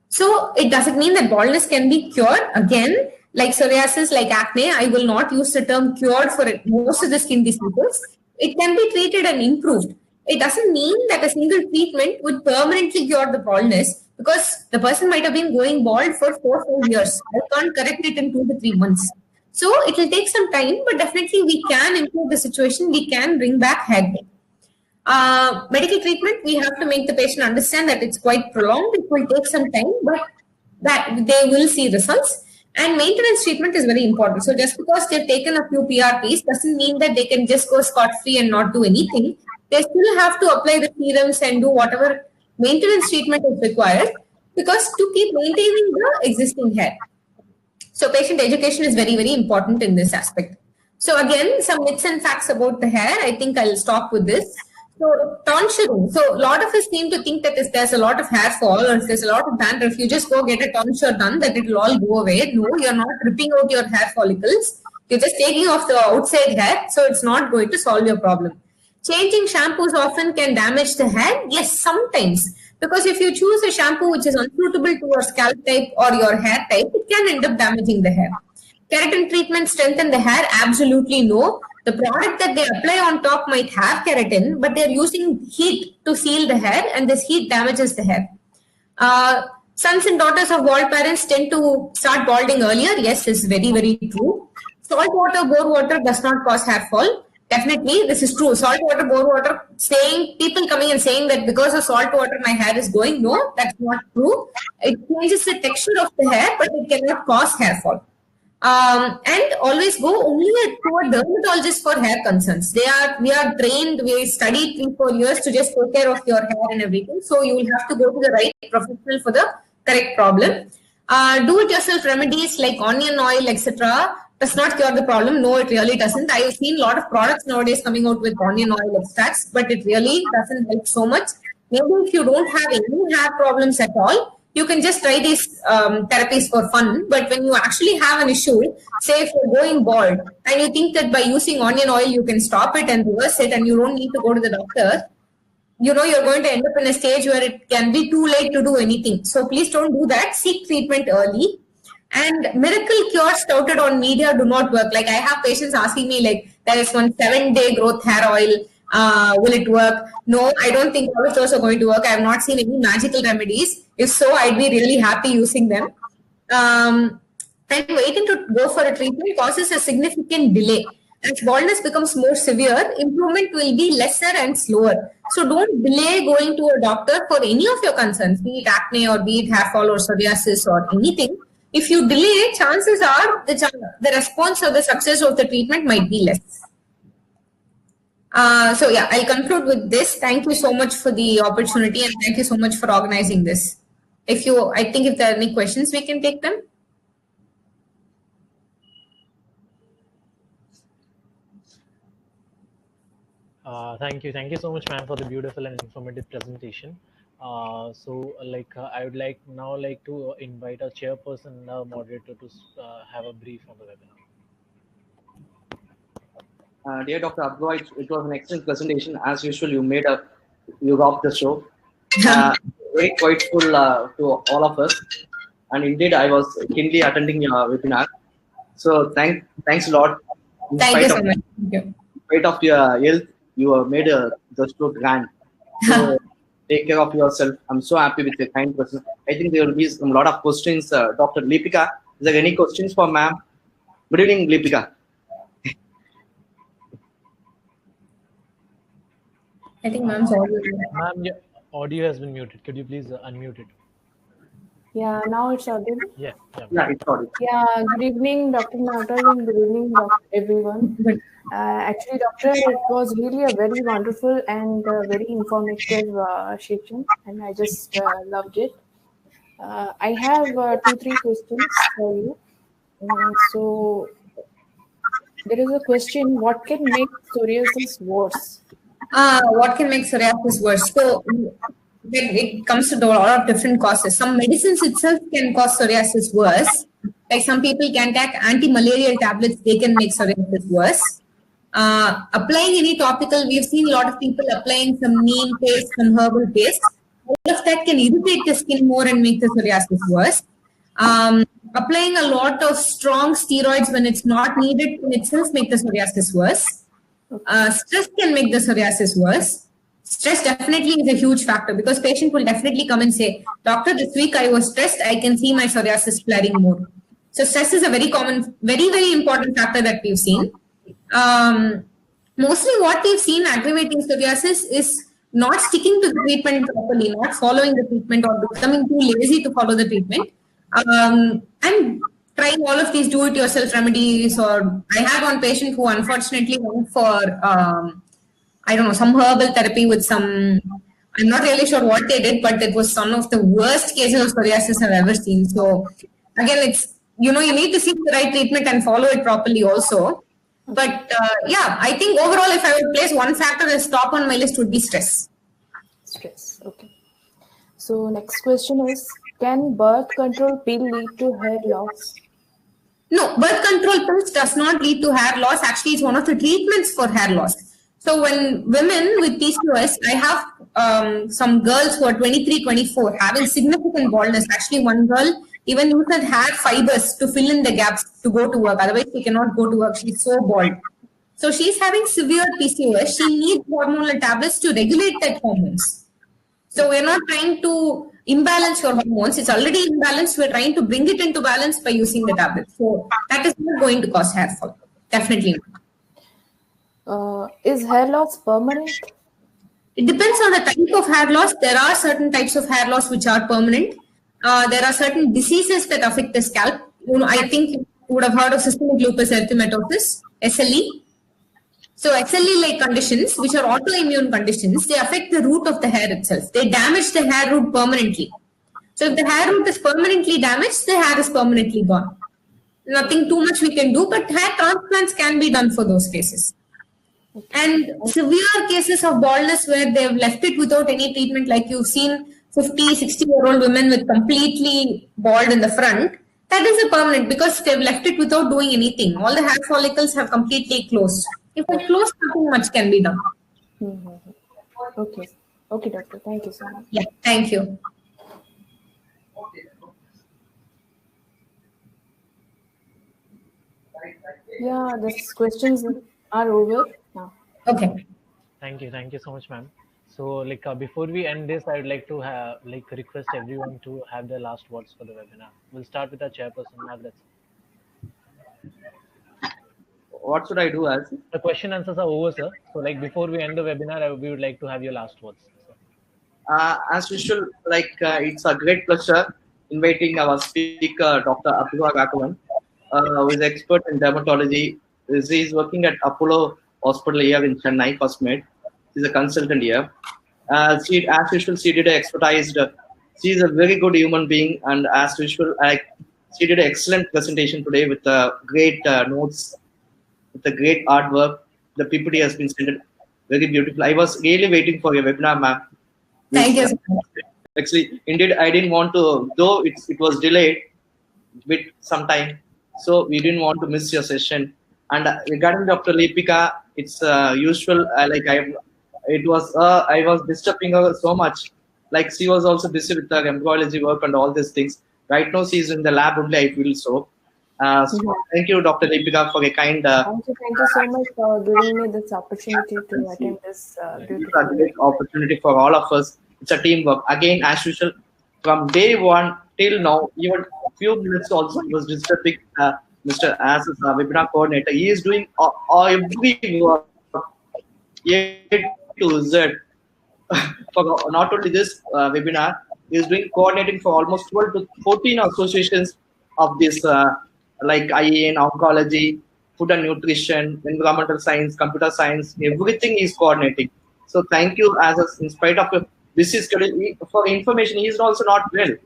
So it doesn't mean that baldness can be cured. Again, like psoriasis, like acne, I will not use the term cured for most of the skin diseases. It can be treated and improved. It doesn't mean that a single treatment would permanently cure the baldness, because the person might have been going bald for 4 or 5 years. I can't correct it in 2 to 3 months. So it will take some time, but definitely we can improve the situation. We can bring back hair growth. Medical treatment, we have to make the patient understand that it's quite prolonged. It will take some time, but that they will see results. And maintenance treatment is very important. So just because they've taken a few PRPs doesn't mean that they can just go scot-free and not do anything. They still have to apply the serums and do whatever maintenance treatment is required, because to keep maintaining the existing hair. So patient education is very, very important in this aspect. So again, some myths and facts about the hair. I think I'll stop with this. So tonsuring. So a lot of us seem to think that if there's a lot of hair fall or if there's a lot of dandruff, you just go get a tonsure done, that it will all go away. No, you're not ripping out your hair follicles. You're just taking off the outside hair. So it's not going to solve your problem. Changing shampoos often can damage the hair. Yes, sometimes. Because if you choose a shampoo which is unsuitable to your scalp type or your hair type, it can end up damaging the hair. Keratin treatment strengthen the hair? Absolutely no. The product that they apply on top might have keratin, but they're using heat to seal the hair, and this heat damages the hair. Sons and daughters of bald parents tend to start balding earlier. Yes, this is very, very true. Salt water, bore water does not cause hair fall. Definitely, this is true. Salt water, bore water, people coming and saying that because of salt water my hair is going. No, that's not true. It changes the texture of the hair, but it cannot cause hair fall. And always go only to a dermatologist for hair concerns. We are trained, we studied 3-4 years to just take care of your hair and everything. So you will have to go to the right professional for the correct problem. Do-it-yourself remedies like onion oil, etc. does not cure the problem. No, it really doesn't. I have seen a lot of products nowadays coming out with onion oil extracts, but it really doesn't help so much. Maybe if you don't have any hair problems at all, you can just try these therapies for fun. But when you actually have an issue, say if you're going bald and you think that by using onion oil you can stop it and reverse it and you don't need to go to the doctor, you're going to end up in a stage where it can be too late to do anything. So please don't do that. Seek treatment early. And miracle cures touted on media do not work. Like I have patients asking me, like, there is one 7-day growth hair oil. Will it work? No, I don't think all of those are going to work. I have not seen any magical remedies. If so, I'd be really happy using them. And waiting to go for a treatment causes a significant delay. As baldness becomes more severe, improvement will be lesser and slower. So don't delay going to a doctor for any of your concerns, be it acne or be it hair fall or psoriasis or anything. If you delay, chances are the response or the success of the treatment might be less. So yeah, I'll conclude with this. Thank you so much for the opportunity and thank you so much for organizing this. I think if there are any questions, we can take them. Thank you so much, ma'am, for the beautiful and informative presentation. I would like to invite our chairperson, moderator, to have a brief on the webinar. Dear Dr. Apoorva, it was an excellent presentation. As usual, you rocked the show. Very grateful to all of us. And indeed, I was keenly attending your webinar. So thanks a lot. Thank you so much. Thank you. In spite of your health, you have made the show grand. So take care of yourself. I'm so happy with your kind person. I think there will be a lot of questions. Dr. Leepika, is there any questions for ma'am? Good evening, Leepika. I think ma'am's audio. Ma'am, your audio has been muted. Could you please unmute it? Yeah, now it's audible. Yeah, it's audible. Yeah, good evening, Dr. Nagaraj, and good evening, everyone. Actually, doctor, it was really a very wonderful and very informative session, and I just loved it. I have 2-3 questions for you. So, there is a question: what can make psoriasis worse? What can make psoriasis worse? So, it comes to a lot of different causes. Some medicines itself can cause psoriasis worse. Like some people can take anti-malarial tablets, they can make psoriasis worse. Applying any topical, we've seen a lot of people applying some neem paste, some herbal paste. All of that can irritate the skin more and make the psoriasis worse. Applying a lot of strong steroids when it's not needed can itself make the psoriasis worse. Stress can make the psoriasis worse. Stress definitely is a huge factor because patient will definitely come and say, doctor, this week I was stressed, I can see my psoriasis flaring more. So stress is a very common, very, very important factor that we've seen. Mostly what we've seen aggravating psoriasis is not sticking to the treatment properly, not following the treatment or becoming too lazy to follow the treatment. And trying all of these do-it-yourself remedies, or I had one patient who unfortunately went for I don't know, some herbal therapy with some, I'm not really sure what they did, but it was one of the worst cases of psoriasis I've ever seen. So again, it's, you need to seek the right treatment and follow it properly also. But yeah, I think overall, if I would place one factor as top on my list would be stress. Stress, okay. So next question is, can birth control pill lead to hair loss? No, birth control pills does not lead to hair loss. Actually, it's one of the treatments for hair loss. So when women with PCOS, I have some girls who are 23, 24 having significant baldness. Actually, one girl even used her hair fibers to fill in the gaps to go to work. Otherwise, she cannot go to work. She's so bald. So she's having severe PCOS. She needs hormonal tablets to regulate that hormones. So we're not trying to imbalance your hormones. It's already imbalanced. We're trying to bring it into balance by using the tablets. So that is not going to cause hair fall. Definitely not. Is hair loss permanent? It depends on the type of hair loss. There are certain types of hair loss which are permanent. There are certain diseases that affect the scalp. I think you would have heard of systemic lupus erythematosus, SLE. So SLE-like conditions, which are autoimmune conditions, they affect the root of the hair itself. They damage the hair root permanently. So if the hair root is permanently damaged, the hair is permanently gone. Nothing too much we can do, but hair transplants can be done for those cases. And severe cases of baldness where they've left it without any treatment, like you've seen 50, 60-year-old women with completely bald in the front, that is a permanent because they've left it without doing anything. All the hair follicles have completely closed. If it closed, nothing much can be done. Okay. Okay, doctor. Thank you so much. Yeah, thank you. Yeah, these questions are over now. Okay. Thank you so much, ma'am. So, before we end this, I would like to request everyone to have their last words for the webinar. We'll start with our chairperson, Nagaraj. What should I do, as? The question answers are over, sir. So, before we end the webinar, we would like to have your last words. As usual, it's a great pleasure inviting our speaker, Dr. Apoorva Raghavan, who is expert in dermatology. He is working at Apollo Hospital here in Chennai, Cosmetology. She's a consultant here. As usual, she did expertise. She's a very good human being, and as usual, she did an excellent presentation today with great notes, with a great artwork. The PPT has been sent very beautiful. I was really waiting for your webinar, ma'am. Thank you. Actually, indeed, I didn't want to, though it was delayed with some time, so we didn't want to miss your session. And regarding Dr. Leepika, it's usual. I was disturbing her so much. Like she was also busy with her embryology work and all these things. Right now, she's in the lab only. I feel so. So thank you, Dr. Leepika, for a kind. Thank you so much for giving me this opportunity to attend this beautiful. It's a great opportunity for all of us. It's a teamwork. Again, as usual, from day one till now, even a few minutes also, he was disturbing Mr. as a webinar coordinator. He is doing every work, A to Z. For not only this webinar, he is doing coordinating for almost 12 to 14 associations of this, like IAN, oncology, food and nutrition, environmental science, computer science, everything is coordinating. So thank you, in spite of a busy schedule, for information, he is also not well.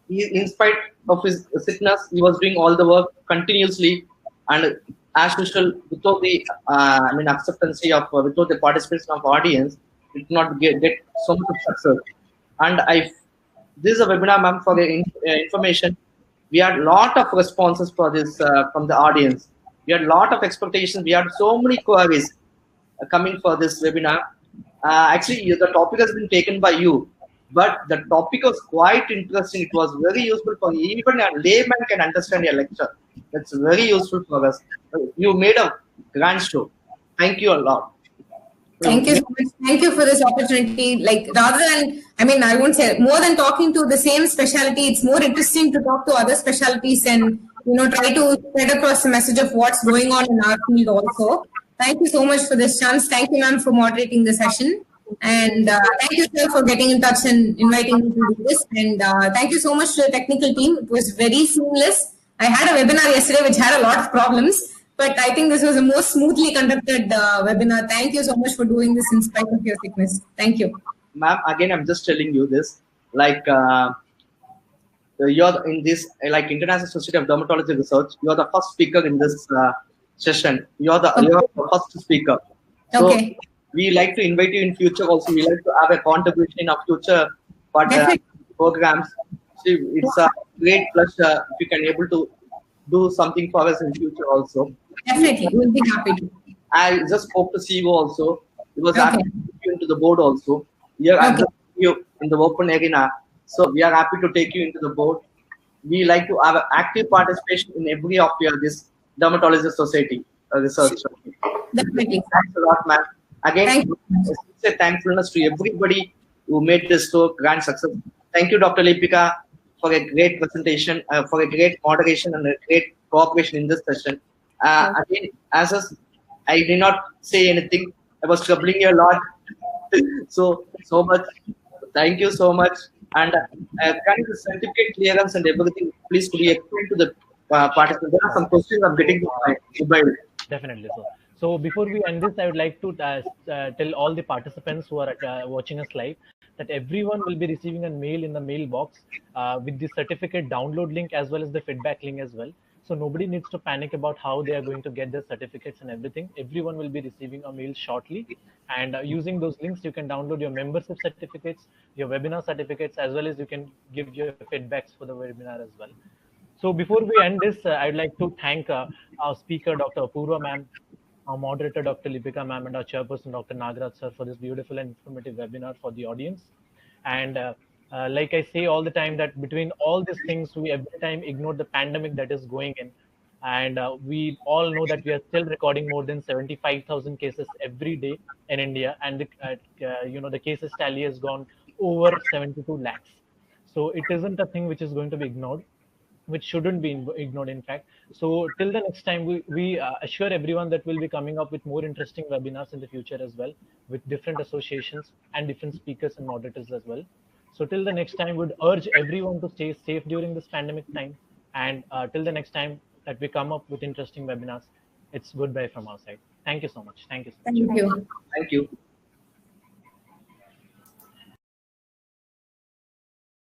In spite of his sickness, he was doing all the work continuously, and as usual, without the acceptance of without the participation of audience, it did not get so much of success. And this is a webinar, ma'am, for the information. We had a lot of responses for this from the audience. We had a lot of expectations. We had so many queries coming for this webinar. Actually, the topic has been taken by you, but the topic was quite interesting. It was very useful for even a layman can understand your lecture. That's very useful for us. You made a grand show. Thank you a lot. Thank you so much. Thank you for this opportunity. Like rather than, I mean, I won't say more than talking to the same specialty. It's more interesting to talk to other specialties and try to spread across the message of what's going on in our field also. Thank you so much for this chance. Thank you, ma'am, for moderating the session. And thank you, sir, for getting in touch and inviting me to do this. And thank you so much to the technical team. It was very seamless. I had a webinar yesterday which had a lot of problems, but I think this was the most smoothly conducted webinar. Thank you so much for doing this in spite of your sickness. Thank you. Ma'am, again, I'm just telling you this, like, you're in this, like, International Society of Dermatology Research, you're the first speaker in this session. You're the first speaker. So Okay. we like to invite you in future also. We like to have a contribution in our future programs. See, it's a great pleasure if you can able to do something for us in future also. Definitely, we'll be happy to. I just hope to see you also. It was happy Okay. to take you into the board also. Here I'm Okay. just you in the open arena. So we are happy to take you into the board. We like to have an active participation in every of your this dermatologist society research. Definitely. Thanks a lot, ma'am. Again, Thank you. it's a thankfulness to everybody who made this so grand success. Thank you, Dr. Leepika, for a great presentation, for a great moderation and a great cooperation in this session. Again, I did not say anything. I was troubling you a lot. so much. Thank you so much. And kind of certificate clearance and everything, please could you explain to the participants? There are some questions I'm getting to my mobile. Definitely. So before we end this, I would like to tell all the participants who are watching us live that everyone will be receiving a mail in the mailbox with the certificate download link as well as the feedback link as well. So nobody needs to panic about how they are going to get their certificates and everything. Everyone will be receiving a mail shortly, and using those links, you can download your membership certificates, your webinar certificates, as well as you can give your feedbacks for the webinar as well. So before we end this, I'd like to thank our speaker, Dr. Apoorva ma'am, our moderator, Dr. Leepika ma'am, and our chairperson, Dr. Nagaraj sir, for this beautiful and informative webinar for the audience. And like I say all the time, that between all these things, we every time ignore the pandemic that is going in. And we all know that we are still recording more than 75,000 cases every day in India, and the cases tally has gone over 72 lakhs. So it isn't a thing which is going to be ignored, which shouldn't be ignored, in fact. So till the next time, we assure everyone that we'll be coming up with more interesting webinars in the future as well, with different associations and different speakers and moderators as well. So till the next time, would urge everyone to stay safe during this pandemic time. And till the next time that we come up with interesting webinars, it's goodbye from our side. Thank you so much. Thank you so much. Thank you. Thank you.